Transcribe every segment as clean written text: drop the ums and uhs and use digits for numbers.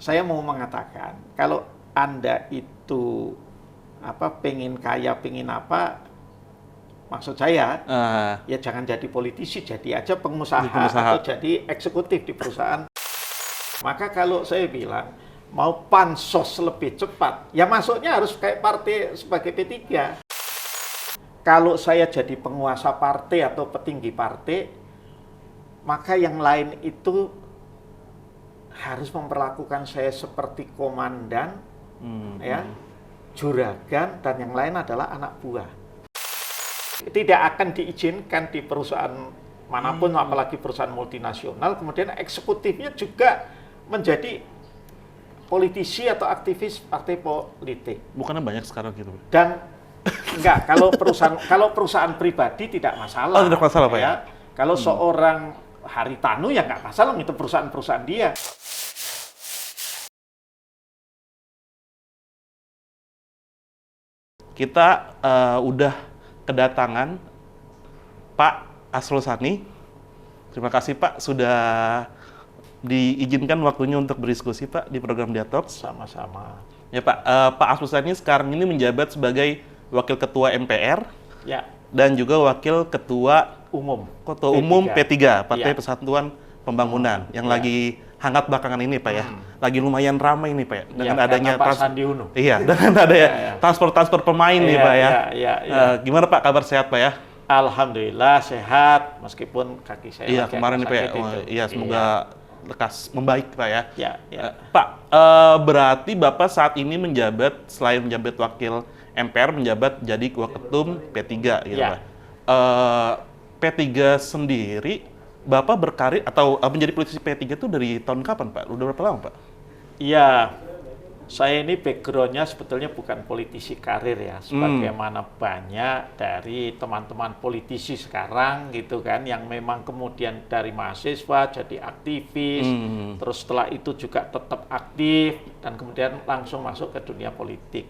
saya mau mengatakan kalau Anda itu pengen kaya, pengen apa, maksud saya ya jangan jadi politisi, jadi aja pengusaha atau jadi eksekutif di perusahaan. Maka kalau saya bilang mau pansos lebih cepat, ya masuknya harus kayak partai sebagai P3. Kalau saya jadi penguasa partai atau petinggi partai, maka yang lain itu harus memperlakukan saya seperti komandan, juragan, dan yang lain adalah anak buah. Tidak akan diizinkan di perusahaan manapun, apalagi perusahaan multinasional, kemudian eksekutifnya juga menjadi politisi atau aktivis partai politik. Bukannya banyak sekarang gitu? Dan enggak, kalau perusahaan pribadi tidak masalah. Oh, tidak masalah, Pak ya? Kalau seorang Haritanu ya nggak masalah, itu perusahaan-perusahaan dia. Kita udah kedatangan Pak Asrul Sani. Terima kasih Pak sudah diizinkan waktunya untuk berdiskusi Pak di program Dialog. Sama-sama. Ya Pak, Pak Asrul Sani sekarang ini menjabat sebagai Wakil Ketua MPR ya, dan juga Wakil Ketua Umum P3, Partai Persatuan Pembangunan yang lagi hangat belakangan ini Pak ya. Lagi lumayan ramai nih Pak ya, dengan adanya Pak Sandi Uno. Iya, dengan adanya transfer pemain nih Pak ya. Gimana Pak, kabar sehat Pak ya? Alhamdulillah sehat, meskipun kaki saya iya kemarin nih Pak ya. Iya, semoga lekas membaik Pak ya. Pak, berarti Bapak saat ini menjabat, selain menjabat Wakil MPR, menjabat jadi Waketum P3 gitu Pak. P3 sendiri, Bapak berkarir atau menjadi politisi P3 itu dari tahun kapan Pak? Udah berapa lama Pak? Iya, saya ini background-nya sebetulnya bukan politisi karir ya, sebagaimana banyak dari teman-teman politisi sekarang gitu kan, yang memang kemudian dari mahasiswa jadi aktivis, terus setelah itu juga tetap aktif, dan kemudian langsung masuk ke dunia politik.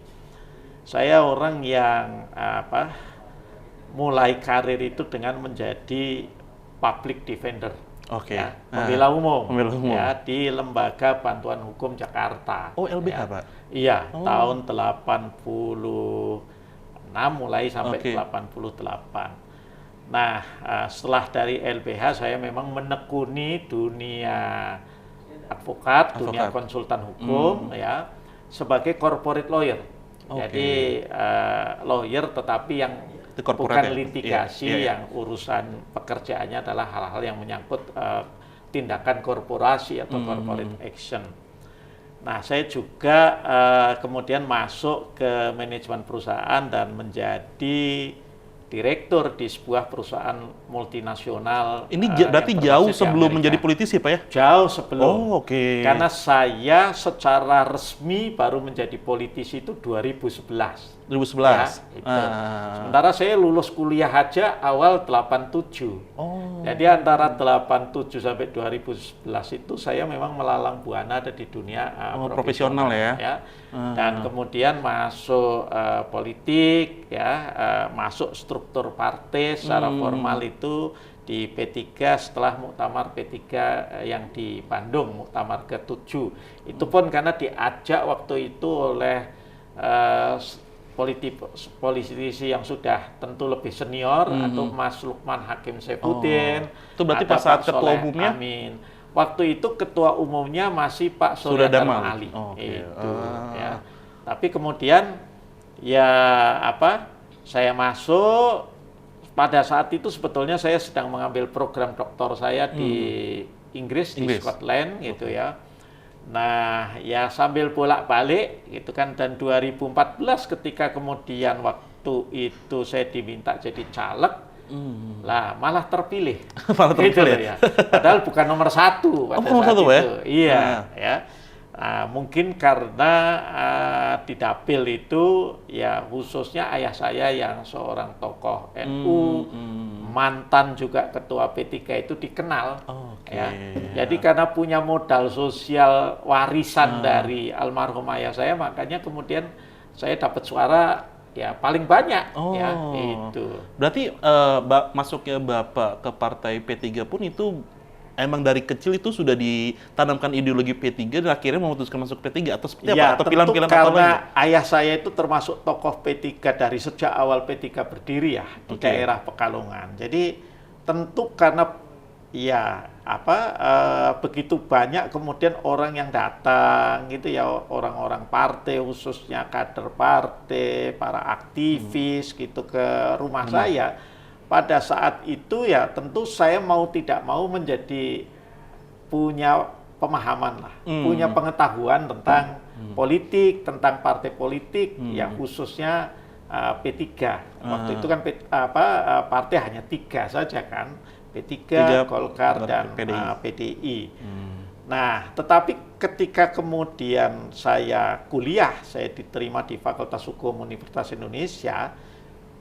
Saya orang yang mulai karir itu dengan menjadi public defender. Ya, pembela umum, ya, di Lembaga Bantuan Hukum Jakarta. Oh, LBH Pak? Iya, tahun 86 mulai sampai 88. Nah, setelah dari LBH saya memang menekuni dunia advokat, dunia konsultan hukum ya, sebagai corporate lawyer. Jadi lawyer tetapi yang bukan litigasi, yang urusan pekerjaannya adalah hal-hal yang menyangkut tindakan korporasi atau corporate action. Nah, saya juga kemudian masuk ke manajemen perusahaan dan menjadi direktur di sebuah perusahaan multinasional. Ini berarti jauh sebelum menjadi politisi Pak ya? Jauh sebelum. Oh, Karena saya secara resmi baru menjadi politisi itu 2011. 2011? Ya, itu. Sementara saya lulus kuliah aja awal 87. Jadi antara 87 sampai 2011 itu saya memang melalang buana ada di dunia profesional ya. Dan kemudian masuk politik ya, masuk struktur partai secara formal itu di P3 setelah muktamar P3 yang di Bandung, muktamar ke-7. Itu pun karena diajak waktu itu oleh politisi yang sudah tentu lebih senior, atau Mas Lukman Hakim Saifuddin. Itu berarti pas saat ketua umumnya? Amin. Waktu itu ketua umumnya masih Pak Surya Dharma Ali. Ya. Tapi kemudian saya masuk pada saat itu sebetulnya saya sedang mengambil program doktor saya di Inggris, di Scotland gitu ya. Nah, ya sambil bolak-balik gitu kan, dan 2014 ketika kemudian waktu itu saya diminta jadi caleg, lah malah terpilih. Malah terpilih gitu ya. Padahal bukan nomor 1 pada saat itu. Ya? Iya, ya. Nah, mungkin karena di dapil itu ya khususnya ayah saya yang seorang tokoh NU, mantan juga ketua P3 itu dikenal. Ya. Jadi karena punya modal sosial warisan dari almarhum ayah saya, makanya kemudian saya dapat suara ya paling banyak. Ya, itu. Berarti masuknya Bapak ke partai P3 pun itu emang dari kecil itu sudah ditanamkan ideologi P3 dan akhirnya memutuskan masuk P3 atau seperti ya, apa? Atau pilihan-pilihan karena ayah saya itu termasuk tokoh P3 dari sejak awal P3 berdiri ya di daerah Pekalongan. Jadi tentu karena ya begitu banyak kemudian orang yang datang gitu ya, orang-orang partai khususnya kader partai, para aktivis gitu ke rumah saya. Pada saat itu ya tentu saya mau tidak mau menjadi punya pemahaman lah, punya pengetahuan tentang politik, tentang partai politik yang khususnya P3. Waktu itu kan partai hanya 3 saja kan. P3, Golkar, dan PDI. Nah, tetapi ketika kemudian saya kuliah, saya diterima di Fakultas Hukum Universitas Indonesia,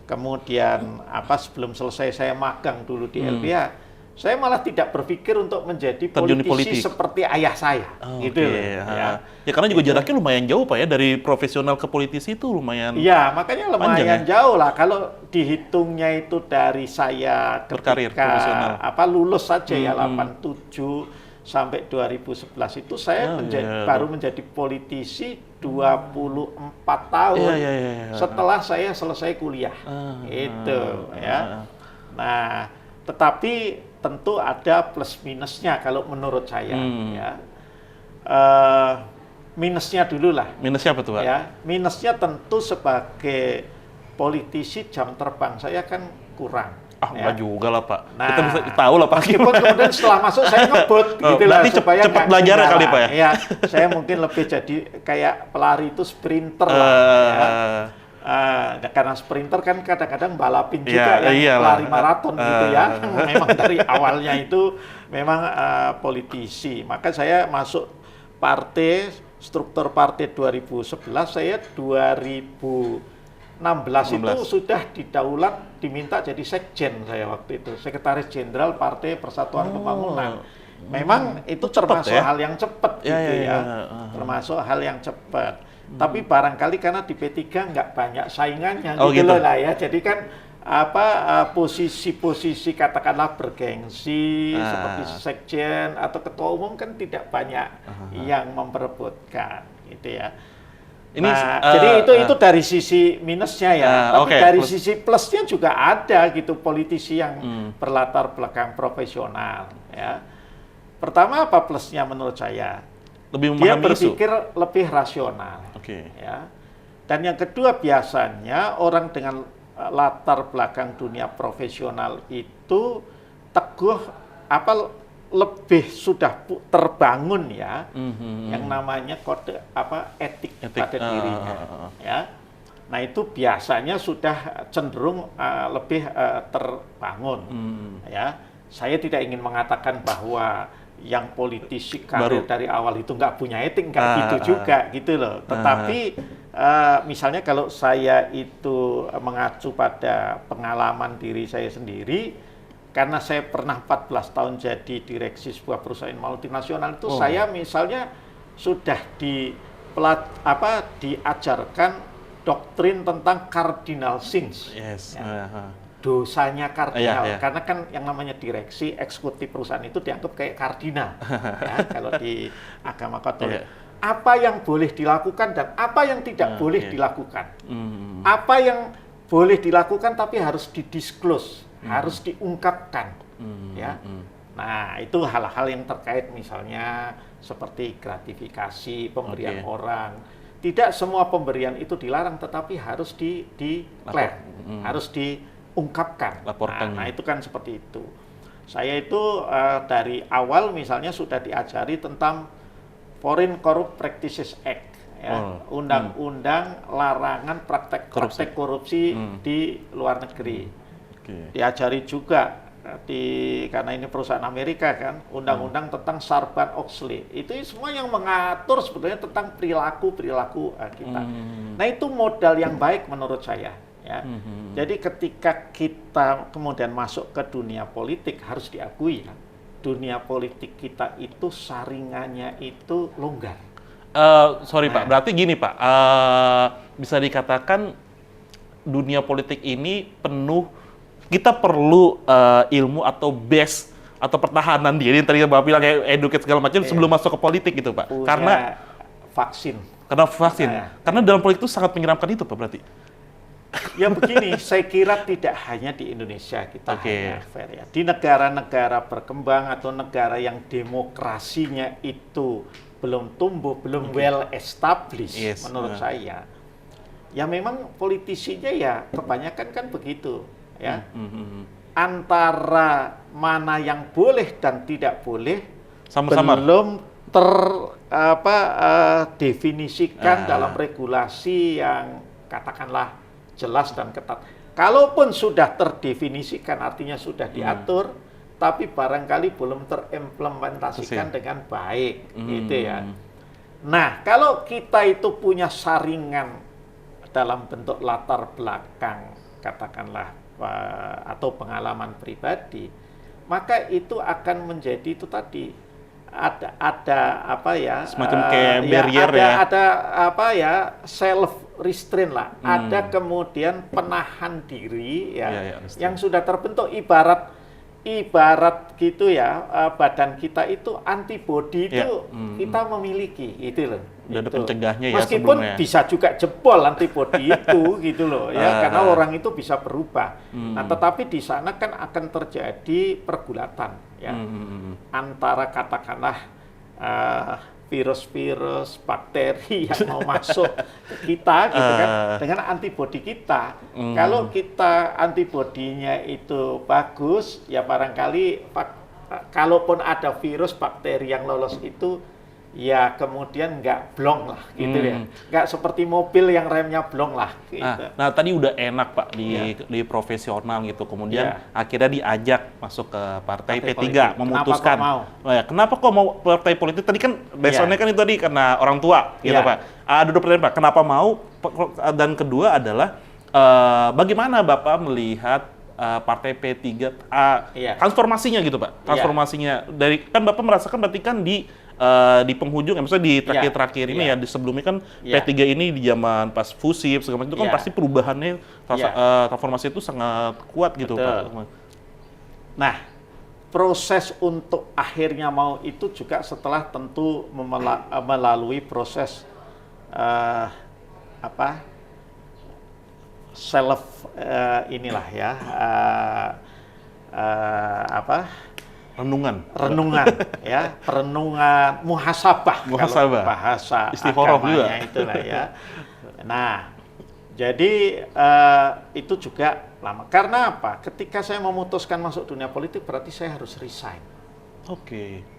kemudian sebelum selesai saya magang dulu di LBH, saya malah tidak berpikir untuk menjadi politisi seperti ayah saya. Gitu ya. Ya karena juga jaraknya lumayan jauh Pak ya, dari profesional ke politisi itu lumayan. Iya, makanya lumayan jauh lah. Kalau dihitungnya itu dari saya ketika lulus saja ya 87 sampai 2011 itu saya baru menjadi politisi 24 tahun setelah saya selesai kuliah. Itu ya. Nah, tetapi tentu ada plus minusnya kalau menurut saya ya. Minusnya dulu lah. Minusnya apa tuh Pak? Ya, minusnya tentu sebagai politisi jam terbang saya kan kurang. Enggak juga lah Pak. Nah, kita bisa tahu lah Pak. Meskipun kemudian setelah masuk saya ngebut gitu lah supaya cepat belajar kali Pak ya. Iya, saya mungkin lebih jadi kayak pelari itu sprinter lah. Karena sprinter kan kadang-kadang balapin juga pelari maraton gitu ya. Memang dari awalnya itu memang politisi. Maka saya masuk partai, struktur partai 2011, saya 2016 itu sudah didaulat diminta jadi sekjen saya waktu itu, Sekretaris Jenderal Partai Persatuan Pembangunan. Memang itu termasuk hal yang cepat gitu ya. Termasuk hal yang cepat. Tapi barangkali karena di P3 nggak banyak saingannya gitu loh lah ya. Jadi kan posisi-posisi katakanlah bergengsi seperti sekjen atau ketua umum kan tidak banyak yang memperebutkan gitu ya. Jadi itu dari sisi minusnya ya. Tapi dari sisi plusnya juga ada gitu, politisi yang berlatar belakang profesional ya. Pertama apa plusnya menurut saya? Dia berpikir lebih rasional. Ya. Dan yang kedua biasanya orang dengan latar belakang dunia profesional itu teguh lebih sudah terbangun ya, yang namanya kode etik pada dirinya. Ya. Nah itu biasanya sudah cenderung lebih terbangun. Ya. Saya tidak ingin mengatakan bahwa yang politisi karir dari awal itu nggak punya etik, nggak gitu juga gitu loh. Tetapi misalnya kalau saya itu mengacu pada pengalaman diri saya sendiri, karena saya pernah 14 tahun jadi direksi sebuah perusahaan multinasional itu, saya misalnya sudah diajarkan doktrin tentang cardinal sins. Dosanya kardinal, karena kan yang namanya direksi eksekutif perusahaan itu dianggap kayak kardinal ya, kalau di agama Katolik. Apa yang boleh dilakukan dan apa yang tidak boleh dilakukan. Apa yang boleh dilakukan tapi harus didisclose, harus diungkapkan ya. Nah, itu hal-hal yang terkait misalnya seperti gratifikasi, pemberian orang. Tidak semua pemberian itu dilarang, tetapi harus di-declare, harus diungkapkan. Nah, itu kan seperti itu. Saya itu dari awal misalnya sudah diajari tentang Foreign Corrupt Practices Act, ya, undang-undang larangan praktek korupsi di luar negeri. Diajari juga karena ini perusahaan Amerika kan, undang-undang tentang Sarbanes-Oxley. Itu semua yang mengatur sebetulnya tentang perilaku kita. Nah, itu modal yang baik menurut saya. Ya. Jadi ketika kita kemudian masuk ke dunia politik, harus diakui ya, dunia politik kita itu saringannya itu longgar. Pak, berarti gini Pak, bisa dikatakan dunia politik ini penuh, kita perlu ilmu atau base atau pertahanan diri tadi Bapak bilang kayak educate segala macam sebelum masuk ke politik gitu Pak? Karena vaksin. Karena vaksin. Karena dalam politik itu sangat menyeramkan itu Pak berarti. Ya begini, saya kira tidak hanya di Indonesia kita hanya fair ya. Di negara-negara berkembang atau negara yang demokrasinya itu belum tumbuh, belum well established menurut saya. Ya memang politisinya ya kebanyakan kan begitu ya. Antara mana yang boleh dan tidak boleh belum definisikan dalam regulasi yang katakanlah jelas dan ketat. Kalaupun sudah terdefinisikan, artinya sudah diatur, tapi barangkali belum terimplementasikan dengan baik, gitu ya. Nah, kalau kita itu punya saringan dalam bentuk latar belakang, katakanlah atau pengalaman pribadi, maka itu akan menjadi itu tadi ada apa ya? Semacam kayak barrier ada apa ya? Self restraint lah, ada kemudian penahan diri ya, yang sudah terbentuk ibarat gitu ya, badan kita itu antibodi itu kita memiliki itu loh. Udah ada pencegahnya ya meskipun sebelumnya. Bisa juga jebol antibodi itu gitu loh ya, karena orang itu bisa berubah. Nah, tetapi di sana kan akan terjadi pergulatan ya antara katakanlah virus-virus, bakteri yang mau masuk ke kita gitu kan dengan antibodi kita. Kalau kita antibodinya itu bagus, ya barangkali kalaupun ada virus, bakteri yang lolos itu ya kemudian nggak blong lah gitu ya. Nggak seperti mobil yang remnya blong lah gitu. Nah, tadi udah enak Pak di profesional gitu. Kemudian akhirnya diajak masuk ke partai P3 politik. Memutuskan. Kenapa kok mau partai politik? Tadi kan background-nya kan itu tadi karena orang tua gitu Pak. Ada dua pertanyaan Pak. Kenapa mau? Dan kedua adalah bagaimana Bapak melihat partai P3 transformasinya gitu Pak. Transformasinya dari kan Bapak merasakan berarti kan di penghujung, misalnya di terakhir-terakhir ini ya, di sebelumnya kan P3 ini di zaman pas fusif segala macam itu kan pasti perubahannya transformasi itu sangat kuat gitu Pak. Nah, proses untuk akhirnya mau itu juga setelah tentu melalui proses inilah ya renungan ya, perenungan muhasabah kalau bahasa agamanya itulah ya. Nah, jadi itu juga lama. Karena apa? Ketika saya memutuskan masuk dunia politik berarti saya harus resign.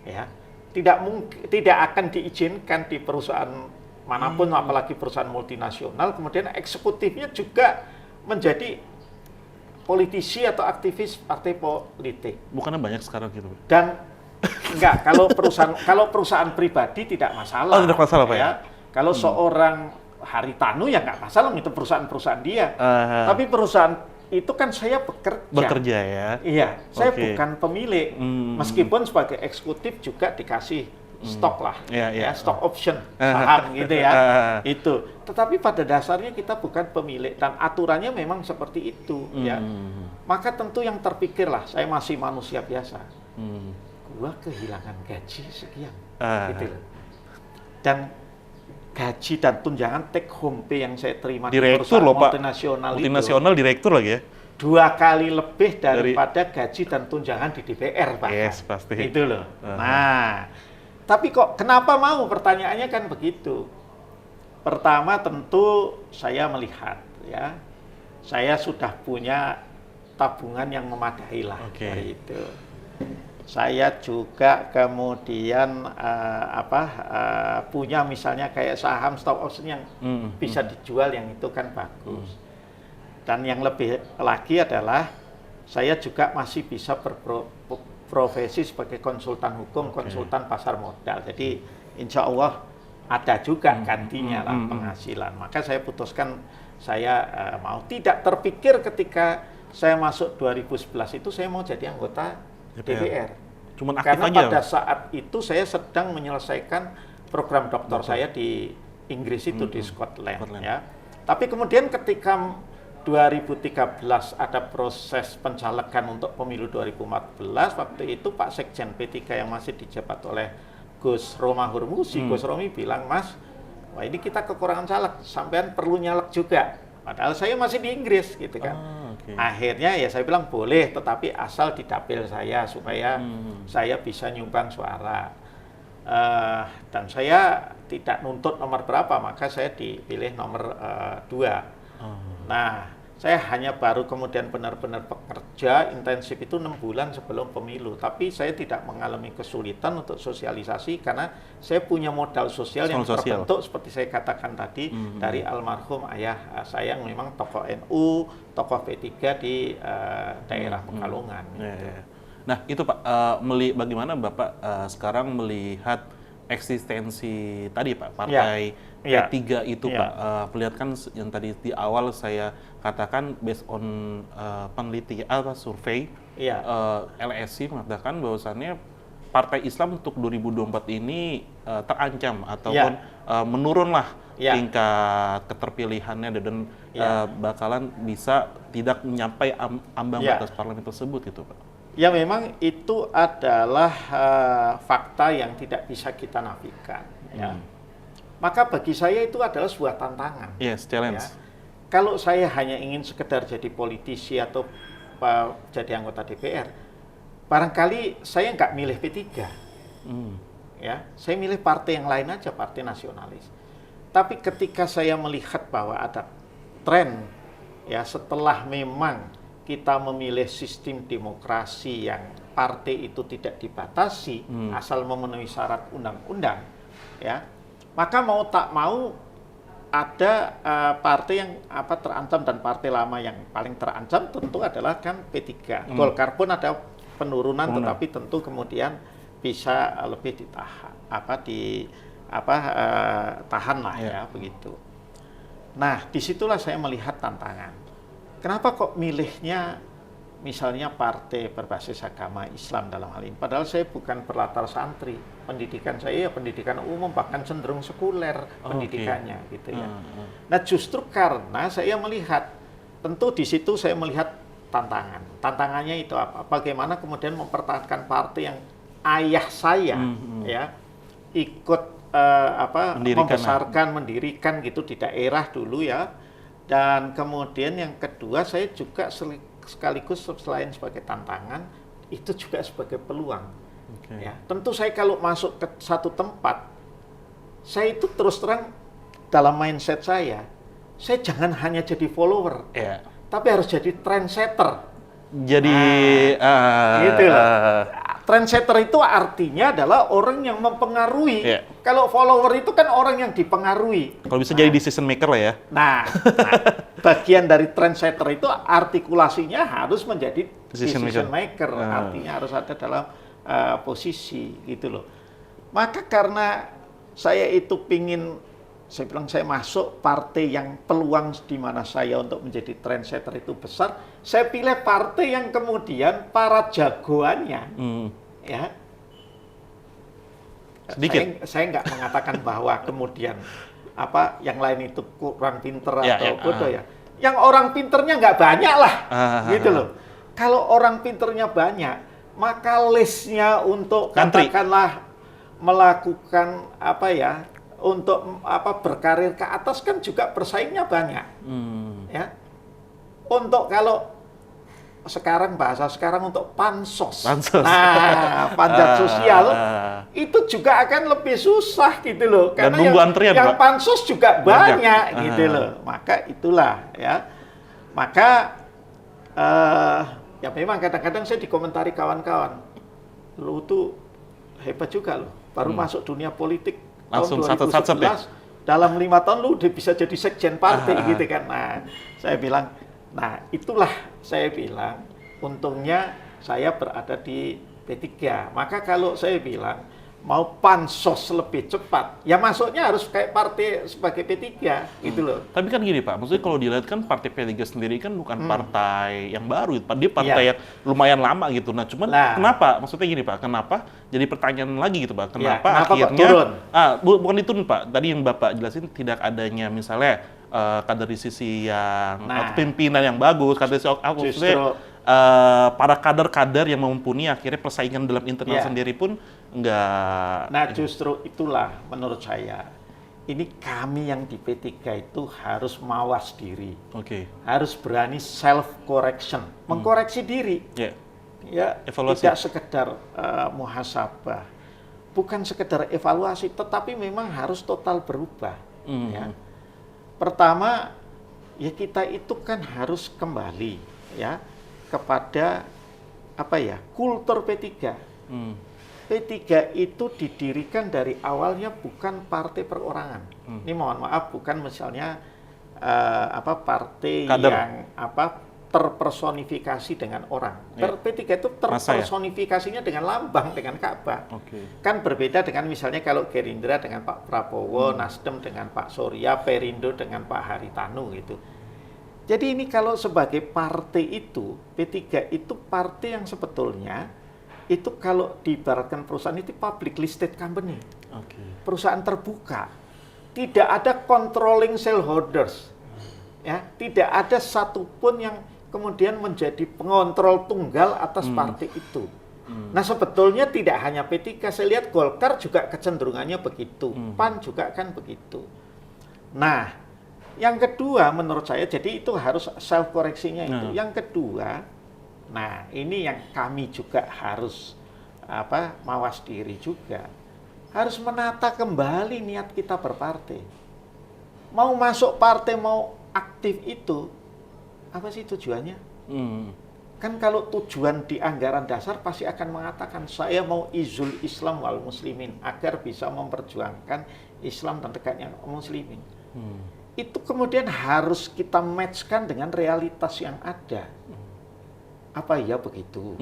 Ya, tidak akan diizinkan di perusahaan manapun, apalagi perusahaan multinasional. Kemudian eksekutifnya juga menjadi politisi atau aktivis partai politik. Bukannya banyak sekarang gitu? Dan enggak, kalau perusahaan pribadi tidak masalah. Tidak masalah Pak ya? Kalau seorang Haritanu ya nggak masalah, itu perusahaan dia. Tapi perusahaan itu kan saya bekerja ya? Iya, saya bukan pemilik. Meskipun sebagai eksekutif juga dikasih stok lah, stock option, saham gitu ya, itu. Tetapi pada dasarnya kita bukan pemilik dan aturannya memang seperti itu, ya. Maka tentu yang terpikir lah, saya masih manusia biasa, gua kehilangan gaji sekian, gitu. Dan gaji dan tunjangan take home pay yang saya terima direktur di perusahaan multinasional direktur lagi ya? 2 kali lebih daripada gaji dan tunjangan di DPR, Pak. Pasti. Itu loh. Nah, tapi kok kenapa mau? Pertanyaannya kan begitu. Pertama tentu saya melihat ya, saya sudah punya tabungan yang memadai lah dari itu. Saya juga kemudian punya misalnya kayak saham stock option yang bisa dijual, yang itu kan bagus. Dan yang lebih lagi adalah saya juga masih bisa berprofesi sebagai konsultan hukum, konsultan pasar modal. Jadi insya Allah ada juga gantinya lah penghasilan. Maka saya putuskan saya mau. Tidak terpikir ketika saya masuk 2011 itu saya mau jadi anggota DPR. Cuman aktif karena aja. Pada saat itu saya sedang menyelesaikan program doktor saya di Inggris itu, di Scotland. Ya. Tapi kemudian ketika 2013 ada proses pencalekan untuk pemilu 2014, waktu itu Pak Sekjen P3 yang masih dijabat oleh Gus Romahur Muzi, Gus Romi bilang, Mas, wah ini kita kekurangan caleg, sampean perlu nyalek juga. Padahal saya masih di Inggris gitu kan. Akhirnya ya saya bilang boleh, tetapi asal di dapil saya supaya saya bisa nyumbang suara. Dan saya tidak nuntut nomor berapa, maka saya dipilih nomor 2. Nah, saya hanya baru kemudian benar-benar bekerja intensif itu 6 bulan sebelum pemilu. Tapi saya tidak mengalami kesulitan untuk sosialisasi karena saya punya modal sosial yang terbentuk seperti saya katakan tadi dari almarhum ayah saya yang memang tokoh NU, tokoh P3 di daerah Pekalongan. Gitu. Nah, itu Pak, bagaimana Bapak sekarang melihat eksistensi tadi Pak, partai P3 itu Pak, lihat kan yang tadi di awal saya katakan based on penelitian survei LSI mengatakan bahwasannya partai Islam untuk 2024 ini terancam ataupun menurunlah tingkat keterpilihannya dan bakalan bisa tidak mencapai ambang batas parlemen tersebut gitu Pak. Ya memang itu adalah fakta yang tidak bisa kita nafikan. Ya. Maka bagi saya itu adalah sebuah tantangan. Yes, challenge. Ya. Kalau saya hanya ingin sekedar jadi politisi atau jadi anggota DPR, barangkali saya nggak milih P3. Ya, saya milih partai yang lain aja, partai nasionalis. Tapi ketika saya melihat bahwa ada tren, ya setelah memang kita memilih sistem demokrasi yang partai itu tidak dibatasi asal memenuhi syarat undang-undang, ya maka mau tak mau ada partai yang terancam, dan partai lama yang paling terancam tentu adalah kan P3. Golkar pun ada penurunan, tetapi tentu kemudian bisa lebih ditahan, tahan lah ya begitu. Nah disitulah saya melihat tantangan. Kenapa kok milihnya misalnya partai berbasis agama Islam dalam hal ini? Padahal saya bukan berlatar santri, pendidikan saya ya pendidikan umum, bahkan cenderung sekuler pendidikannya gitu ya. Nah justru karena saya melihat, tentu di situ saya melihat tantangan. Tantangannya itu apa? Bagaimana kemudian mempertahankan partai yang ayah saya ya ikut mendirikan gitu di daerah dulu ya. Dan kemudian yang kedua, saya juga sekaligus selain sebagai tantangan, itu juga sebagai peluang. Ya, tentu saya kalau masuk ke satu tempat, saya itu terus terang dalam mindset saya jangan hanya jadi follower, tapi harus jadi trendsetter. Jadi, gitu loh. Trendsetter itu artinya adalah orang yang mempengaruhi. Kalau follower itu kan orang yang dipengaruhi. Kalau bisa jadi decision maker lah ya. Nah, bagian dari trendsetter itu artikulasinya harus menjadi decision maker. Artinya harus ada dalam posisi gitu loh. Maka karena saya itu saya bilang saya masuk partai yang peluang di mana saya untuk menjadi trendsetter itu besar, saya pilih partai yang kemudian para jagoannya, ya. Sedikit. Saya nggak mengatakan bahwa kemudian yang lain itu kurang pinter atau bodoh ya. Yang orang pinternya nggak banyak lah, gitu loh. Kalau orang pinternya banyak, maka listnya untuk katakanlah melakukan untuk berkarir ke atas kan juga bersaingnya banyak, ya. Untuk kalau sekarang bahasa sekarang untuk pansos. Nah, panjat sosial itu juga akan lebih susah gitu loh, karena yang pansos juga banyak gitu loh. Maka itulah ya. Maka ya memang kadang-kadang saya dikomentari kawan-kawan, lu tuh hebat juga loh, baru masuk dunia politik langsung tahun 2011, dalam 5 tahun lu udah bisa jadi sekjen partai gitu kan. Nah, saya bilang, nah itulah saya bilang, untungnya saya berada di P3. Maka kalau saya bilang, mau pansos lebih cepat, ya masuknya harus kayak partai sebagai P3, gitu loh. Tapi kan gini Pak, maksudnya kalau dilihat kan partai P3 sendiri kan bukan partai yang baru, dia partai yang lumayan lama gitu. Nah, cuman kenapa? Maksudnya gini Pak, kenapa? Jadi pertanyaan lagi gitu Pak, kenapa akhirnya bukan diturun Pak? Tadi yang Bapak jelasin tidak adanya misalnya kaderisasi yang pimpinan yang bagus, kaderisasi para kader-kader yang mumpuni, akhirnya persaingan dalam internal sendiri pun enggak. Nah, justru itulah menurut saya ini kami yang di P3 itu harus mawas diri. Harus berani self correction, mengkoreksi diri. Ya, evaluasi. Tidak sekedar muhasabah. Bukan sekedar evaluasi, tetapi memang harus total berubah. Ya. Pertama, ya kita itu kan harus kembali ya kepada kultur P3. P3 itu didirikan dari awalnya bukan partai perorangan. Ini mohon maaf, bukan misalnya partai kader yang terpersonifikasi dengan orang. P3 itu terpersonifikasinya dengan lambang, dengan Ka'bah. Kan berbeda dengan misalnya kalau Gerindra dengan Pak Prabowo, Nasdem dengan Pak Surya, Perindo dengan Pak Haritanu gitu. Jadi ini kalau sebagai partai itu, P3 itu partai yang sebetulnya itu kalau diibaratkan perusahaan itu public listed company. Perusahaan terbuka. Tidak ada controlling shareholders. Ya, tidak ada satupun yang kemudian menjadi pengontrol tunggal atas partai itu. Nah, sebetulnya tidak hanya P3, saya lihat Golkar juga kecenderungannya begitu, PAN juga kan begitu. Nah, yang kedua menurut saya, jadi itu harus self koreksinya itu. Yang kedua, nah ini yang kami juga harus mawas diri juga, harus menata kembali niat kita berpartai. Mau masuk partai, mau aktif itu apa sih tujuannya? Kan kalau tujuan di anggaran dasar pasti akan mengatakan saya mau izul Islam wal muslimin, agar bisa memperjuangkan Islam dan tegaknya muslimin. Itu kemudian harus kita matchkan dengan realitas yang ada. Apa iya begitu?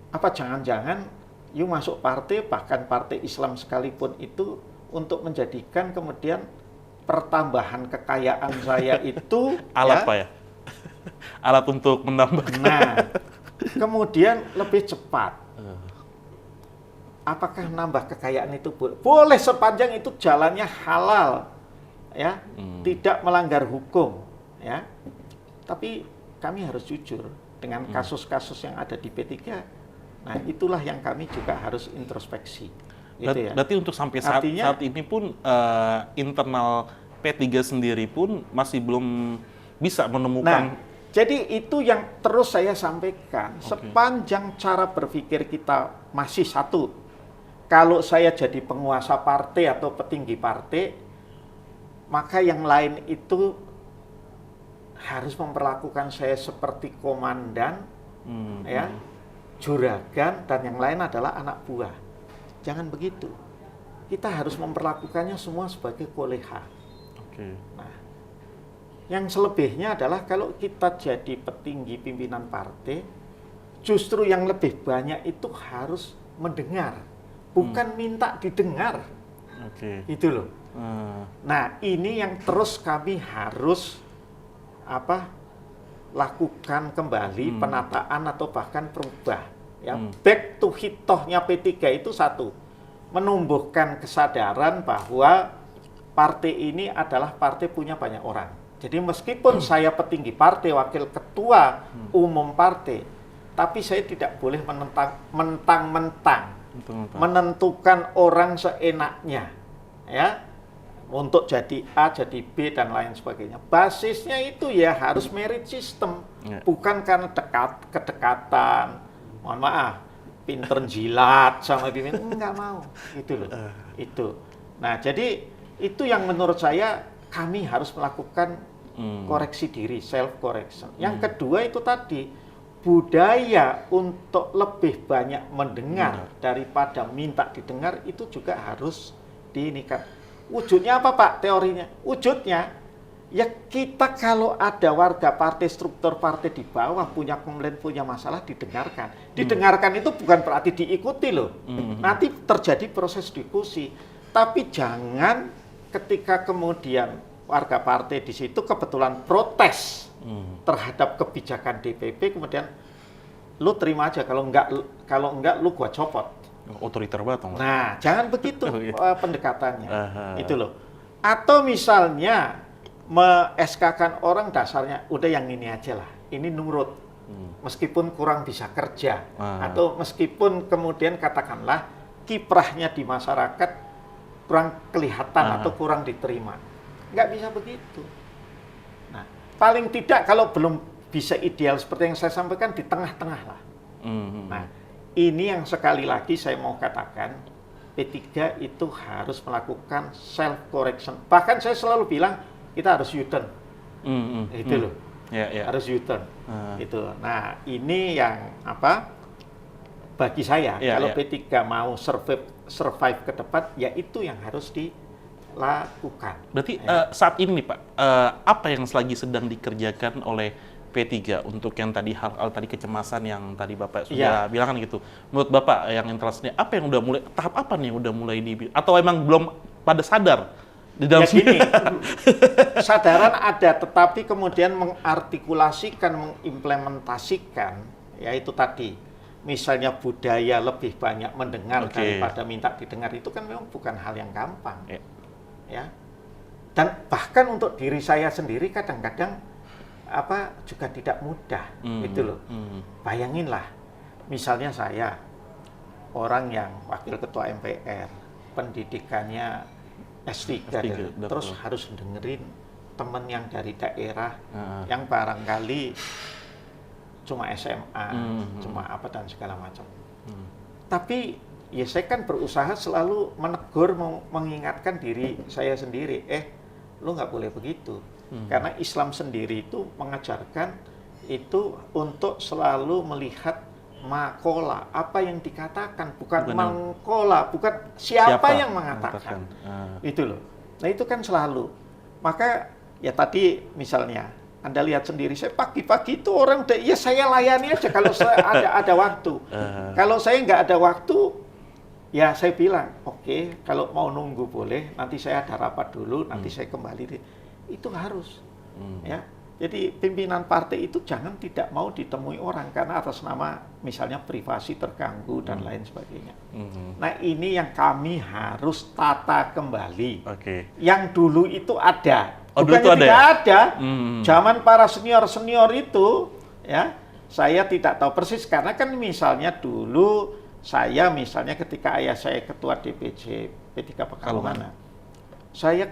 Apa jangan-jangan you masuk partai, bahkan partai Islam sekalipun itu untuk menjadikan kemudian pertambahan kekayaan saya itu alat Pak ya? Alat untuk menambah. Nah, kemudian lebih cepat. Apakah nambah kekayaan itu boleh? Boleh sepanjang itu jalannya halal, ya, tidak melanggar hukum, ya. Tapi kami harus jujur dengan kasus-kasus yang ada di P3. Nah, itulah yang kami juga harus introspeksi. Gitu ya. Berarti untuk sampai saat ini pun internal P3 sendiri pun masih belum bisa menemukan. Nah, jadi itu yang terus saya sampaikan. Sepanjang cara berpikir kita masih satu. Kalau saya jadi penguasa partai atau petinggi partai, maka yang lain itu harus memperlakukan saya seperti komandan, ya, juragan, dan yang lain adalah anak buah. Jangan begitu. Kita harus memperlakukannya semua sebagai koleha. Nah, yang selebihnya adalah kalau kita jadi petinggi pimpinan partai, justru yang lebih banyak itu harus mendengar, bukan minta didengar. Itu loh. Nah, ini yang terus kami harus lakukan kembali penataan atau bahkan perubah. Ya, back to hitohnya P3 itu satu, menumbuhkan kesadaran bahwa partai ini adalah partai punya banyak orang. Jadi meskipun saya petinggi partai, wakil ketua umum partai, tapi saya tidak boleh mentang-mentang menentukan orang seenaknya, ya, untuk jadi A, jadi B, dan lain sebagainya. Basisnya itu ya harus merit system, bukan karena kedekatan, mohon maaf, pinter jilat sama pimpinan, enggak mau, itu loh, itu. Nah, jadi itu yang menurut saya kami harus melakukan koreksi diri, self correction. Yang kedua itu tadi, budaya untuk lebih banyak mendengar daripada minta didengar itu juga harus diinikan. Wujudnya apa Pak teorinya? Wujudnya ya kita kalau ada warga partai, struktur partai di bawah punya komplain, punya masalah, didengarkan. Didengarkan itu bukan berarti diikuti loh. Nanti terjadi proses diskusi. Tapi jangan ketika kemudian warga partai di situ kebetulan protes terhadap kebijakan DPP, kemudian lu terima aja, kalau enggak lu gua copot. Otoriter banget. Nah, jangan begitu pendekatannya. Itu loh. Atau misalnya me-SK-kan orang dasarnya udah yang ini aja lah, ini nurut. Meskipun kurang bisa kerja, atau meskipun kemudian katakanlah kiprahnya di masyarakat kurang kelihatan atau kurang diterima. Nggak bisa begitu. Nah, paling tidak kalau belum bisa ideal seperti yang saya sampaikan, di tengah-tengah lah. Nah, ini yang sekali lagi saya mau katakan, P3 itu harus melakukan self-correction. Bahkan saya selalu bilang, kita harus U-turn. Itu loh. Harus U-turn. Itu. Nah, ini yang bagi saya, kalau P3 mau survive ke depan, ya itu yang harus dilakukan. Berarti saat ini Pak, apa yang lagi sedang dikerjakan oleh P3 untuk yang tadi hal tadi kecemasan yang tadi Bapak sudah bilang kan gitu. Menurut Bapak yang interestnya, apa yang udah mulai, tahap apa nih yang udah mulai atau emang belum pada sadar? Di dalam gini, kesadaran ada, tetapi kemudian mengartikulasikan, mengimplementasikan, ya itu tadi, misalnya budaya lebih banyak mendengar daripada minta didengar, itu kan memang bukan hal yang gampang, ya. Dan bahkan untuk diri saya sendiri kadang-kadang juga tidak mudah, gitu loh. Bayanginlah, misalnya saya orang yang wakil ketua MPR, pendidikannya S3 terus harus dengerin temen yang dari daerah yang barangkali cuma SMA, cuma apa dan segala macam. Tapi ya saya kan berusaha selalu menegur, mengingatkan diri saya sendiri, lu nggak boleh begitu. Karena Islam sendiri itu mengajarkan itu untuk selalu melihat makola, apa yang dikatakan, bukan mangkola, bukan siapa yang mengatakan. Itu loh. Nah itu kan selalu. Maka ya tadi misalnya, Anda lihat sendiri, saya pagi-pagi itu orang, ya saya layani aja kalau saya ada waktu. Kalau saya nggak ada waktu, ya saya bilang, oke, kalau mau nunggu boleh, nanti saya ada rapat dulu, nanti saya kembali. Itu harus. Ya. Jadi pimpinan partai itu jangan tidak mau ditemui orang karena atas nama misalnya privasi terganggu dan lain sebagainya. Nah ini yang kami harus tata kembali. Yang dulu itu ada, bukannya tidak ada. Zaman para senior itu, ya saya tidak tahu persis karena kan misalnya dulu saya misalnya ketika ayah saya ketua DPC P3 Pekalongan. Saya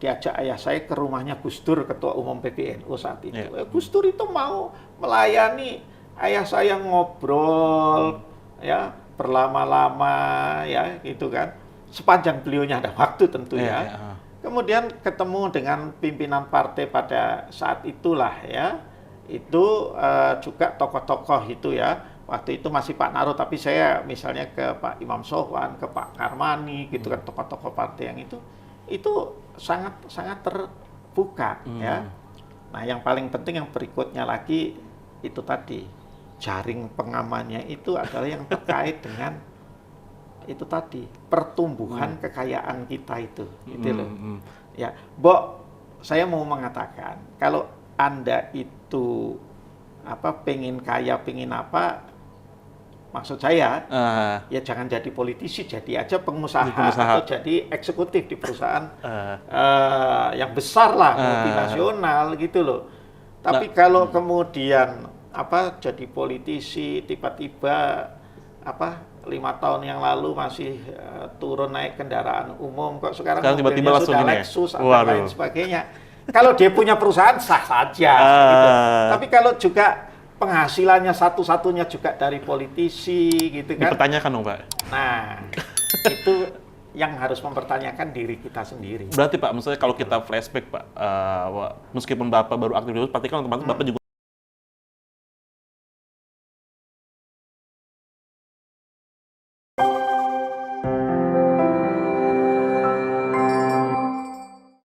diajak ayah saya ke rumahnya Gus Dur, Ketua Umum PBNU saat itu. Gus Dur itu mau melayani ayah saya ngobrol, ya berlama-lama, ya gitu kan. Sepanjang beliaunya ada waktu tentu ya. Kemudian ketemu dengan pimpinan partai pada saat itulah ya. Itu juga tokoh-tokoh itu ya. Waktu itu masih Pak Naro, tapi saya misalnya ke Pak Imam Sohwan, ke Pak Karmani, gitu kan tokoh-tokoh partai yang itu sangat terbuka ya. Nah, yang paling penting yang berikutnya lagi itu tadi jaring pengamannya itu adalah yang terkait dengan itu tadi pertumbuhan kekayaan kita itu loh. Ya, saya mau mengatakan kalau Anda itu pengen kaya, pengen apa, maksud saya, ya jangan jadi politisi, jadi aja pengusaha. Atau jadi eksekutif di perusahaan yang besar lah, multinasional gitu loh. Tapi kalau kemudian jadi politisi, tiba-tiba 5 tahun yang lalu masih turun naik kendaraan umum, kok sekarang tiba-tiba sudah Lexus atau lain sebagainya. Kalau dia punya perusahaan sah saja. Gitu. Tapi kalau juga penghasilannya satu-satunya juga dari politisi gitu kan. Dipertanyakan dong Pak. Nah, itu yang harus mempertanyakan diri kita sendiri. Berarti Pak, maksudnya kalau kita flashback Pak, meskipun Bapak baru aktif dulu, pasti kan otomatis Bapak juga